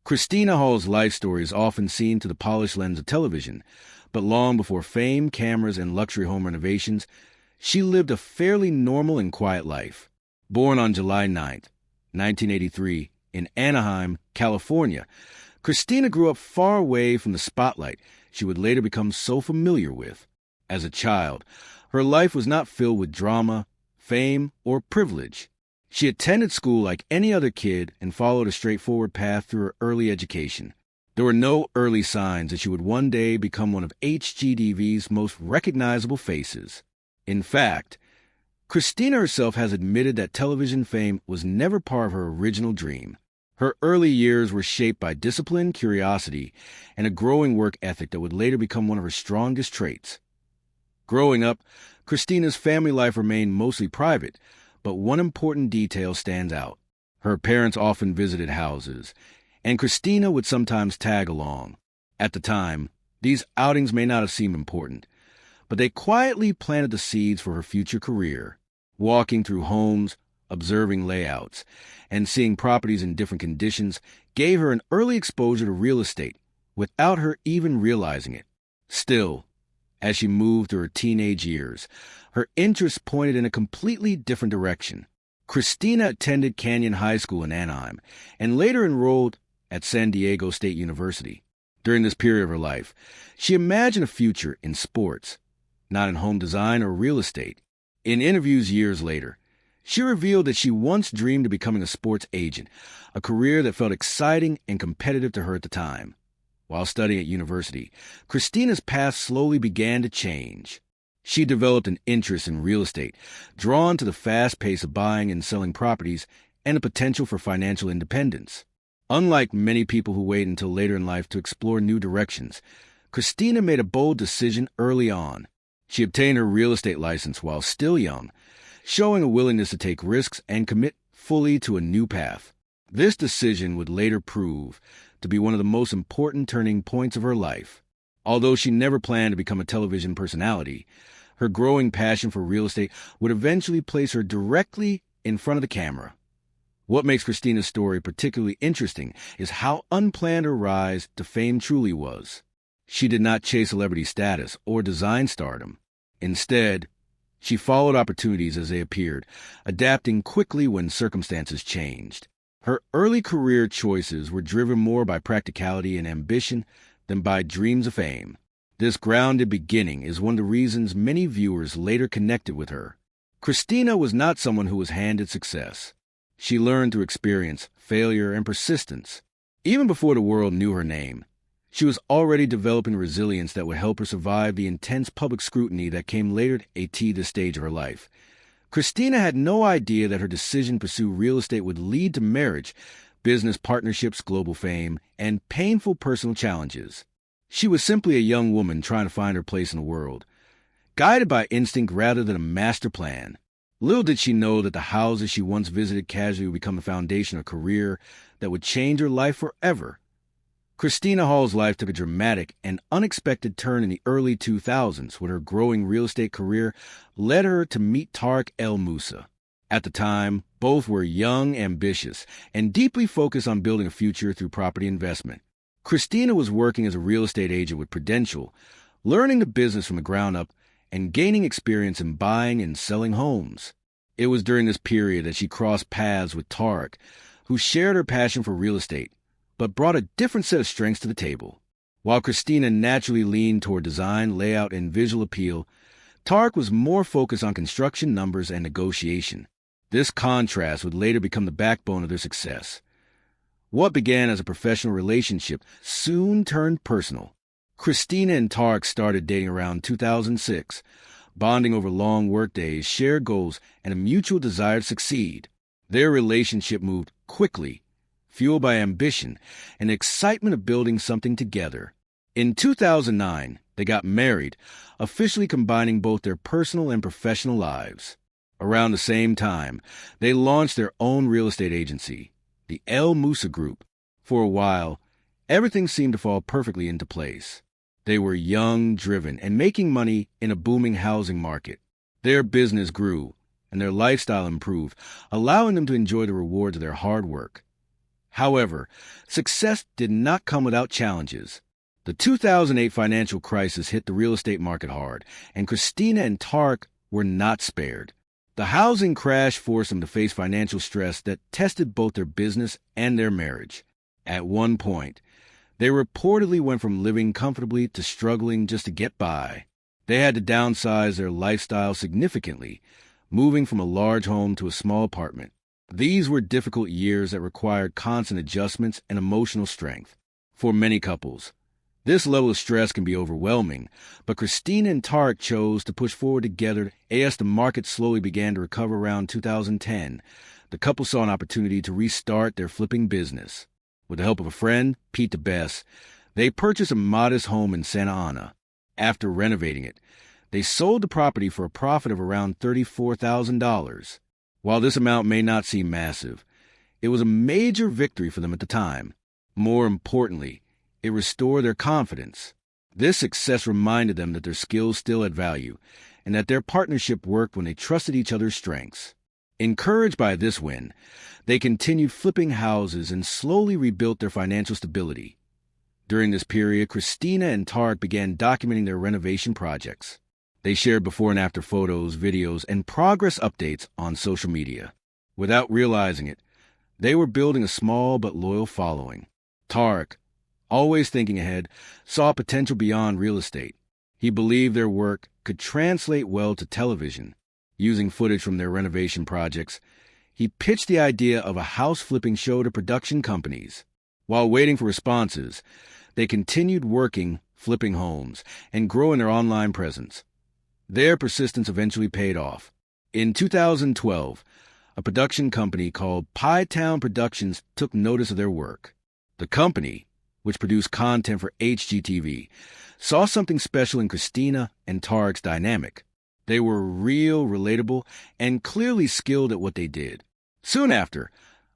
Christina Hall's life story is often seen through the polished lens of television, but long before fame, cameras, and luxury home renovations, she lived a fairly normal and quiet life. Born on July 9, 1983, in Anaheim, California, Christina grew up far away from the spotlight she would later become so familiar with. As a child, her life was not filled with drama, fame, or privilege. She attended school like any other kid and followed a straightforward path through her early education. There were no early signs that she would one day become one of HGTV's most recognizable faces. In fact, Christina herself has admitted that television fame was never part of her original dream. Her early years were shaped by discipline, curiosity, and a growing work ethic that would later become one of her strongest traits. Growing up, Christina's family life remained mostly private, but one important detail stands out. Her parents often visited houses, and Christina would sometimes tag along. At the time, these outings may not have seemed important, but they quietly planted the seeds for her future career. Walking through homes, observing layouts, and seeing properties in different conditions gave her an early exposure to real estate without her even realizing it. Still, as she moved through her teenage years, her interests pointed in a completely different direction. Christina attended Canyon High School in Anaheim and later enrolled at San Diego State University. During this period of her life, she imagined a future in sports, not in home design or real estate. In interviews years later, she revealed that she once dreamed of becoming a sports agent, a career that felt exciting and competitive to her at the time. While studying at university, Christina's path slowly began to change. She developed an interest in real estate, drawn to the fast pace of buying and selling properties and the potential for financial independence. Unlike many people who wait until later in life to explore new directions, Christina made a bold decision early on. She obtained her real estate license while still young, showing a willingness to take risks and commit fully to a new path. This decision would later prove to be one of the most important turning points of her life. Although she never planned to become a television personality, her growing passion for real estate would eventually place her directly in front of the camera. What makes Christina's story particularly interesting is how unplanned her rise to fame truly was. She did not chase celebrity status or design stardom. Instead, she followed opportunities as they appeared, adapting quickly when circumstances changed. Her early career choices were driven more by practicality and ambition than by dreams of fame. This grounded beginning is one of the reasons many viewers later connected with her. Christina was not someone who was handed success. She learned through experience, failure, and persistence. Even before the world knew her name, she was already developing resilience that would help her survive the intense public scrutiny that came later at this stage of her life. Christina had no idea that her decision to pursue real estate would lead to marriage, business partnerships, global fame, and painful personal challenges. She was simply a young woman trying to find her place in the world, guided by instinct rather than a master plan. Little did she know that the houses she once visited casually would become the foundation of a career that would change her life forever. Christina Hall's life took a dramatic and unexpected turn in the early 2000s when her growing real estate career led her to meet Tarek El Moussa. At the time, both were young, ambitious, and deeply focused on building a future through property investment. Christina was working as a real estate agent with Prudential, learning the business from the ground up and gaining experience in buying and selling homes. It was during this period that she crossed paths with Tarek, who shared her passion for real estate, but brought a different set of strengths to the table. While Christina naturally leaned toward design, layout, and visual appeal, Tarek was more focused on construction, numbers, and negotiation. This contrast would later become the backbone of their success. What began as a professional relationship soon turned personal. Christina and Tarek started dating around 2006, bonding over long workdays, shared goals, and a mutual desire to succeed. Their relationship moved quickly, fueled by ambition and the excitement of building something together. In 2009, they got married, officially combining both their personal and professional lives. Around the same time, they launched their own real estate agency, the El Moussa Group. For a while, everything seemed to fall perfectly into place. They were young, driven, and making money in a booming housing market. Their business grew, and their lifestyle improved, allowing them to enjoy the rewards of their hard work. However, success did not come without challenges. The 2008 financial crisis hit the real estate market hard, and Christina and Tarek were not spared. The housing crash forced them to face financial stress that tested both their business and their marriage. At one point, they reportedly went from living comfortably to struggling just to get by. They had to downsize their lifestyle significantly, moving from a large home to a small apartment. These were difficult years that required constant adjustments and emotional strength. For many couples, this level of stress can be overwhelming, but Christina and Tarek chose to push forward together. As the market slowly began to recover around 2010, the couple saw an opportunity to restart their flipping business. With the help of a friend, Pete DeBess, they purchased a modest home in Santa Ana. After renovating it, they sold the property for a profit of around $34,000. While this amount may not seem massive, it was a major victory for them at the time. More importantly, it restored their confidence. This success reminded them that their skills still had value, and that their partnership worked when they trusted each other's strengths. Encouraged by this win, they continued flipping houses and slowly rebuilt their financial stability. During this period, Christina and Tarek began documenting their renovation projects. They shared before and after photos, videos, and progress updates on social media. Without realizing it, they were building a small but loyal following. Tarek, always thinking ahead, saw potential beyond real estate. He believed their work could translate well to television. Using footage from their renovation projects, he pitched the idea of a house-flipping show to production companies. While waiting for responses, they continued working, flipping homes, and growing their online presence. Their persistence eventually paid off. In 2012, a production company called Pie Town Productions took notice of their work. The company, which produced content for HGTV, saw something special in Christina and Tarek's dynamic. They were real, relatable, and clearly skilled at what they did. Soon after,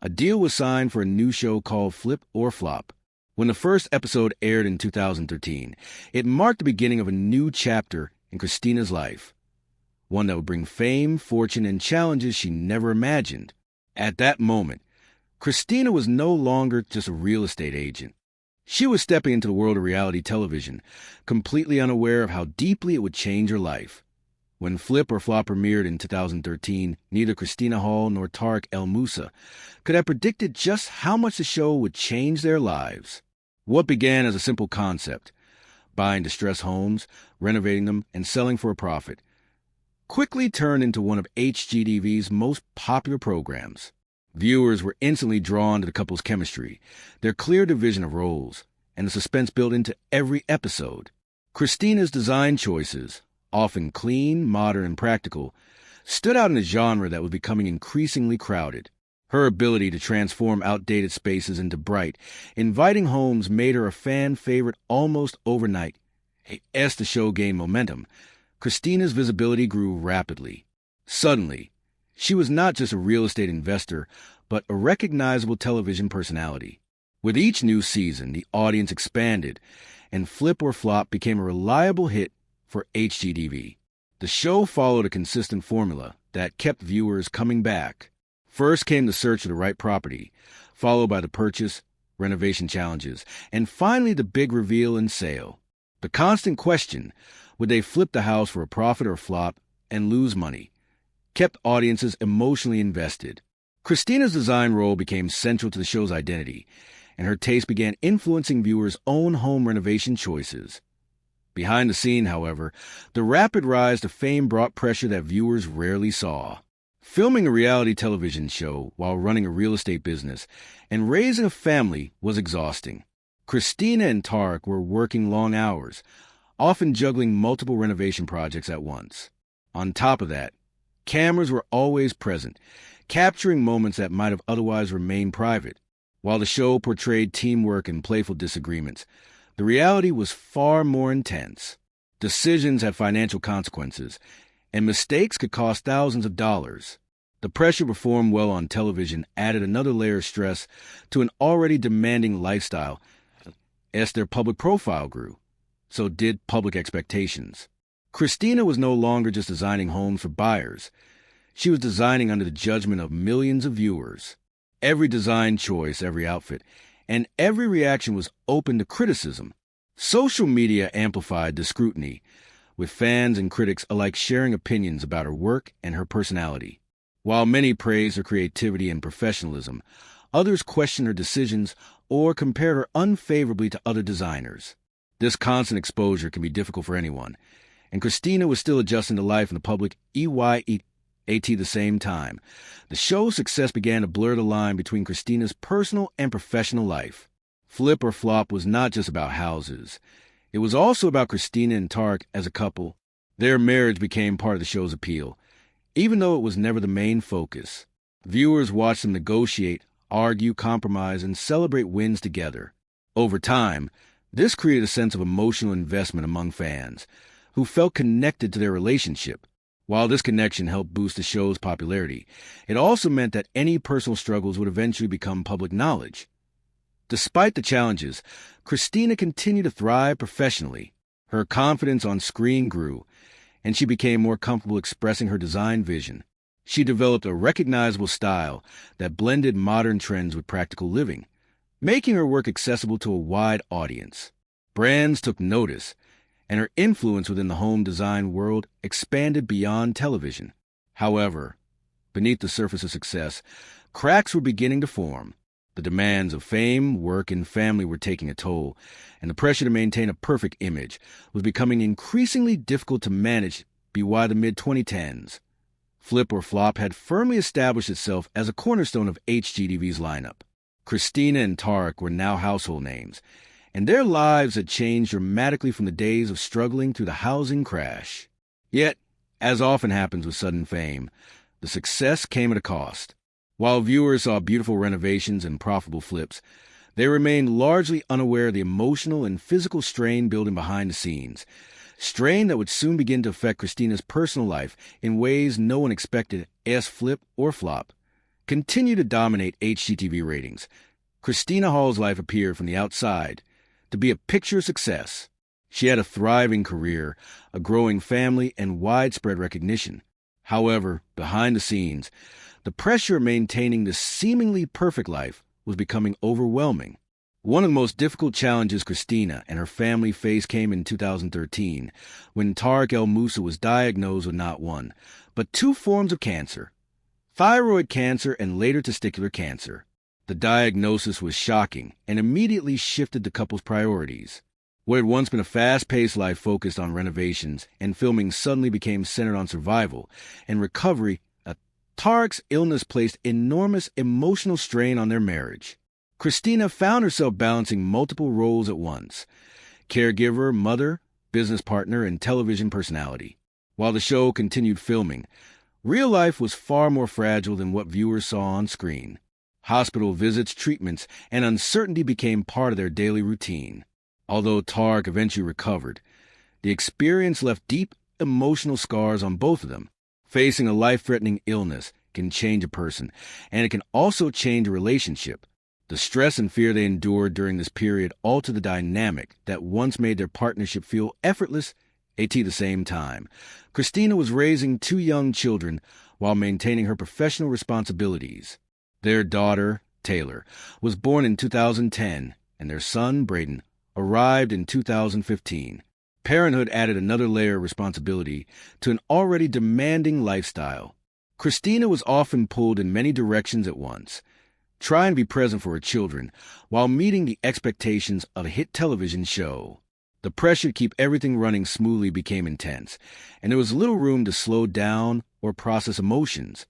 a deal was signed for a new show called Flip or Flop. When the first episode aired in 2013, it marked the beginning of a new chapter in Christina's life, one that would bring fame, fortune, and challenges she never imagined. At that moment, Christina was no longer just a real estate agent. She was stepping into the world of reality television, completely unaware of how deeply it would change her life. When Flip or Flop premiered in 2013, neither Christina Hall nor Tarek El Moussa could have predicted just how much the show would change their lives. What began as a simple concept, buying distressed homes, renovating them, and selling for a profit, quickly turned into one of HGTV's most popular programs. Viewers were instantly drawn to the couple's chemistry, their clear division of roles, and the suspense built into every episode. Christina's design choices, often clean, modern, and practical, stood out in a genre that was becoming increasingly crowded. Her ability to transform outdated spaces into bright, inviting homes made her a fan favorite almost overnight. As the show gained momentum, Christina's visibility grew rapidly. Suddenly, she was not just a real estate investor, but a recognizable television personality. With each new season, the audience expanded, and Flip or Flop became a reliable hit for HGTV. The show followed a consistent formula that kept viewers coming back. First came the search for the right property, followed by the purchase, renovation challenges, and finally the big reveal and sale. The constant question, would they flip the house for a profit or flop and lose money, kept audiences emotionally invested. Christina's design role became central to the show's identity, and her taste began influencing viewers' own home renovation choices. Behind the scene, however, the rapid rise to fame brought pressure that viewers rarely saw. Filming a reality television show while running a real estate business and raising a family was exhausting. Christina and Tarek were working long hours, often juggling multiple renovation projects at once. On top of that, cameras were always present, capturing moments that might have otherwise remained private. While the show portrayed teamwork and playful disagreements, the reality was far more intense. Decisions had financial consequences, and mistakes could cost thousands of dollars. The pressure to perform well on television added another layer of stress to an already demanding lifestyle. As their public profile grew, so did public expectations. Christina was no longer just designing homes for buyers. She was designing under the judgment of millions of viewers. Every design choice, every outfit, and every reaction was open to criticism. Social media amplified the scrutiny, with fans and critics alike sharing opinions about her work and her personality. While many praised her creativity and professionalism, others questioned her decisions or compared her unfavorably to other designers. This constant exposure can be difficult for anyone, and Christina was still adjusting to life in the public at the same time. The show's success began to blur the line between Christina's personal and professional life. Flip or Flop was not just about houses. It was also about Christina and Tarek as a couple. Their marriage became part of the show's appeal, even though it was never the main focus. Viewers watched them negotiate, argue, compromise, and celebrate wins together. Over time, this created a sense of emotional investment among fans, who felt connected to their relationship. While this connection helped boost the show's popularity, it also meant that any personal struggles would eventually become public knowledge. Despite the challenges, Christina continued to thrive professionally. Her confidence on screen grew, and she became more comfortable expressing her design vision. She developed a recognizable style that blended modern trends with practical living, making her work accessible to a wide audience. Brands took notice, and her influence within the home design world expanded beyond television. However, beneath the surface of success, cracks were beginning to form. The demands of fame, work, and family were taking a toll, and the pressure to maintain a perfect image was becoming increasingly difficult to manage by the mid-2010s. Flip or Flop had firmly established itself as a cornerstone of HGTV's lineup. Christina and Tarek were now household names, and their lives had changed dramatically from the days of struggling through the housing crash. Yet, as often happens with sudden fame, the success came at a cost. While viewers saw beautiful renovations and profitable flips, they remained largely unaware of the emotional and physical strain building behind the scenes, strain that would soon begin to affect Christina's personal life in ways no one expected as Flip or Flop continued to dominate HGTV ratings. Christina Hall's life appeared from the outside to be a picture of success. She had a thriving career, a growing family, and widespread recognition. However, behind the scenes, the pressure of maintaining this seemingly perfect life was becoming overwhelming. One of the most difficult challenges Christina and her family faced came in 2013, when Tarek El Moussa was diagnosed with not one, but two forms of cancer: thyroid cancer and later testicular cancer. The diagnosis was shocking and immediately shifted the couple's priorities. What had once been a fast-paced life focused on renovations and filming suddenly became centered on survival and recovery. Tarek's illness placed enormous emotional strain on their marriage. Christina found herself balancing multiple roles at once: caregiver, mother, business partner, and television personality. While the show continued filming, real life was far more fragile than what viewers saw on screen. Hospital visits, treatments, and uncertainty became part of their daily routine. Although Tarek eventually recovered, the experience left deep emotional scars on both of them. Facing a life-threatening illness can change a person, and it can also change a relationship. The stress and fear they endured during this period altered the dynamic that once made their partnership feel effortless at the same time. Christina was raising two young children while maintaining her professional responsibilities. Their daughter, Taylor, was born in 2010, and their son, Braden, arrived in 2015. Parenthood added another layer of responsibility to an already demanding lifestyle. Christina was often pulled in many directions at once, trying to be present for her children while meeting the expectations of a hit television show. The pressure to keep everything running smoothly became intense, and there was little room to slow down or process emotions.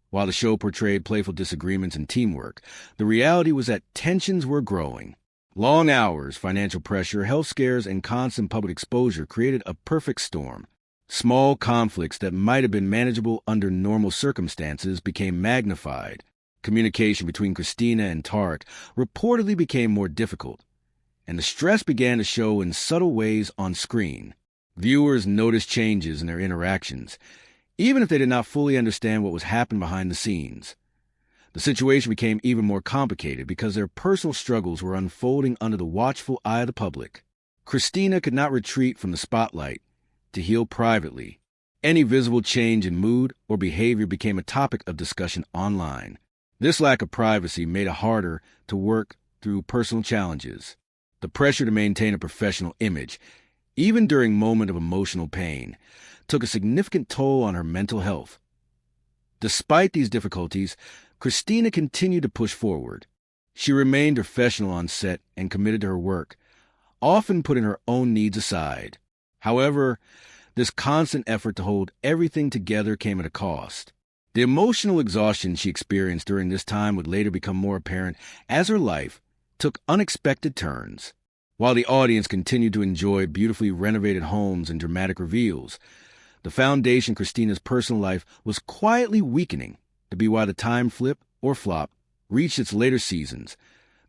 While the show portrayed playful disagreements and teamwork, the reality was that tensions were growing. Long hours, financial pressure, health scares, and constant public exposure created a perfect storm. Small conflicts that might have been manageable under normal circumstances became magnified. Communication between Christina and Tarek reportedly became more difficult, and the stress began to show in subtle ways on screen. Viewers noticed changes in their interactions, even if they did not fully understand what was happening behind the scenes. The situation became even more complicated because their personal struggles were unfolding under the watchful eye of the public. Christina could not retreat from the spotlight to heal privately. Any visible change in mood or behavior became a topic of discussion online. This lack of privacy made it harder to work through personal challenges. The pressure to maintain a professional image, even during moments of emotional pain, took a significant toll on her mental health. Despite these difficulties, Christina continued to push forward. She remained professional on set and committed to her work, often putting her own needs aside. However, this constant effort to hold everything together came at a cost. The emotional exhaustion she experienced during this time would later become more apparent as her life took unexpected turns. While the audience continued to enjoy beautifully renovated homes and dramatic reveals, the foundation Christina's personal life was quietly weakening. To be why the time flip, or flop, reached its later seasons.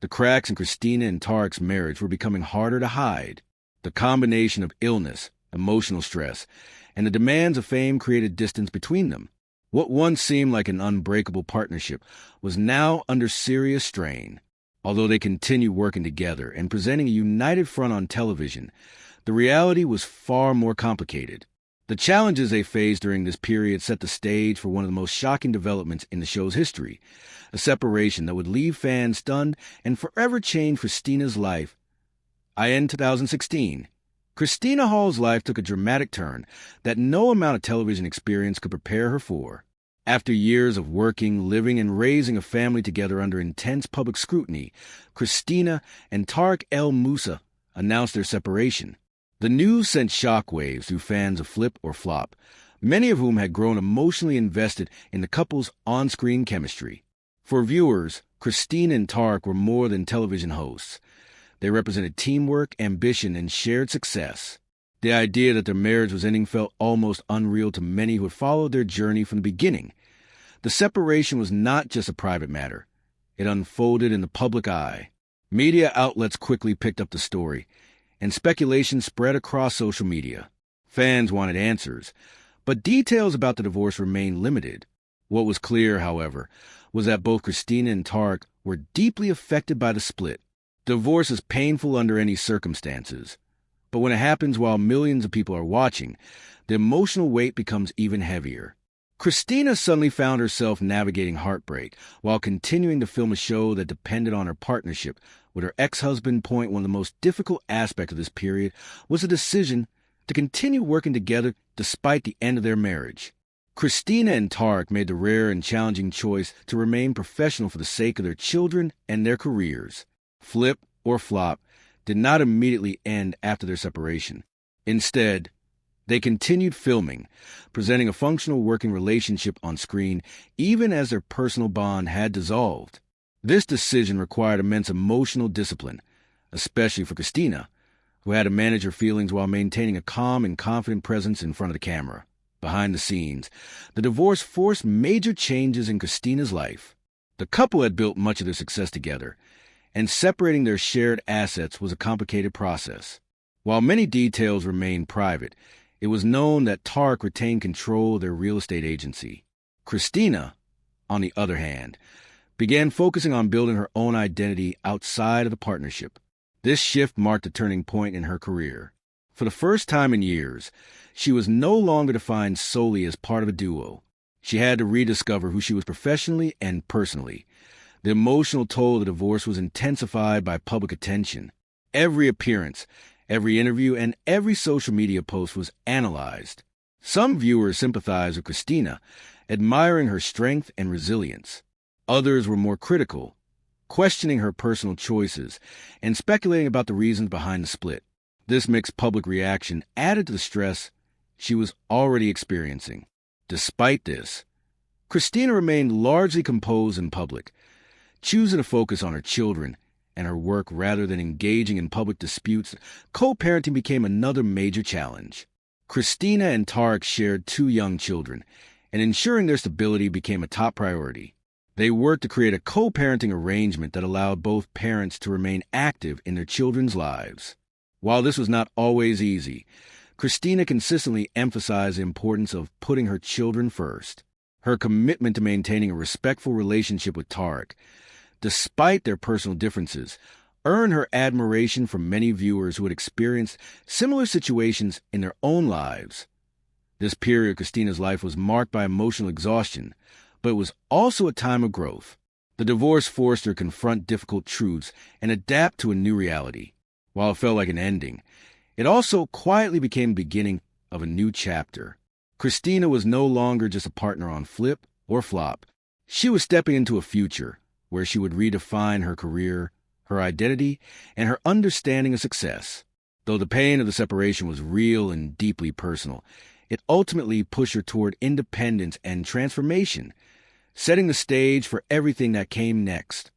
The cracks in Christina and Tarek's marriage were becoming harder to hide. The combination of illness, emotional stress, and the demands of fame created distance between them. What once seemed like an unbreakable partnership was now under serious strain. Although they continued working together and presenting a united front on television, the reality was far more complicated. The challenges they faced during this period set the stage for one of the most shocking developments in the show's history, a separation that would leave fans stunned and forever change Christina's life. In 2016, Christina Hall's life took a dramatic turn that no amount of television experience could prepare her for. After years of working, living, and raising a family together under intense public scrutiny, Christina and Tarek El Moussa announced their separation. The news sent shockwaves through fans of Flip or Flop, many of whom had grown emotionally invested in the couple's on-screen chemistry. For viewers, Christina and Tarek were more than television hosts. They represented teamwork, ambition, and shared success. The idea that their marriage was ending felt almost unreal to many who had followed their journey from the beginning. The separation was not just a private matter. It unfolded in the public eye. Media outlets quickly picked up the story, and speculation spread across social media. Fans wanted answers, but details about the divorce remained limited. What was clear, however, was that both Christina and Tarek were deeply affected by the split. Divorce is painful under any circumstances, but when it happens while millions of people are watching, the emotional weight becomes even heavier. Christina suddenly found herself navigating heartbreak while continuing to film a show that depended on her partnership with her ex-husband. One of the most difficult aspects of this period was the decision to continue working together despite the end of their marriage. Christina and Tarek made the rare and challenging choice to remain professional for the sake of their children and their careers. Flip or Flop did not immediately end after their separation. Instead, they continued filming, presenting a functional working relationship on screen even as their personal bond had dissolved. This decision required immense emotional discipline, especially for Christina, who had to manage her feelings while maintaining a calm and confident presence in front of the camera. Behind the scenes, the divorce forced major changes in Christina's life. The couple had built much of their success together, and separating their shared assets was a complicated process. While many details remained private, it was known that Tarek retained control of their real estate agency. Christina, on the other hand, began focusing on building her own identity outside of the partnership. This shift marked a turning point in her career. For the first time in years, she was no longer defined solely as part of a duo. She had to rediscover who she was professionally and personally. The emotional toll of the divorce was intensified by public attention. Every appearance, every interview, and every social media post was analyzed. Some viewers sympathized with Christina, admiring her strength and resilience. Others were more critical, questioning her personal choices and speculating about the reasons behind the split. This mixed public reaction added to the stress she was already experiencing. Despite this, Christina remained largely composed in public, choosing to focus on her children and her work rather than engaging in public disputes. Co-parenting became another major challenge. Christina and Tarek shared 2 young children, and ensuring their stability became a top priority. They worked to create a co-parenting arrangement that allowed both parents to remain active in their children's lives. While this was not always easy, Christina consistently emphasized the importance of putting her children first. Her commitment to maintaining a respectful relationship with Tarek, despite their personal differences, earned her admiration from many viewers who had experienced similar situations in their own lives. This period of Christina's life was marked by emotional exhaustion, but it was also a time of growth. The divorce forced her to confront difficult truths and adapt to a new reality. While it felt like an ending, it also quietly became the beginning of a new chapter. Christina was no longer just a partner on Flip or Flop. She was stepping into a future where she would redefine her career, her identity, and her understanding of success. Though the pain of the separation was real and deeply personal, it ultimately pushed her toward independence and transformation, setting the stage for everything that came next.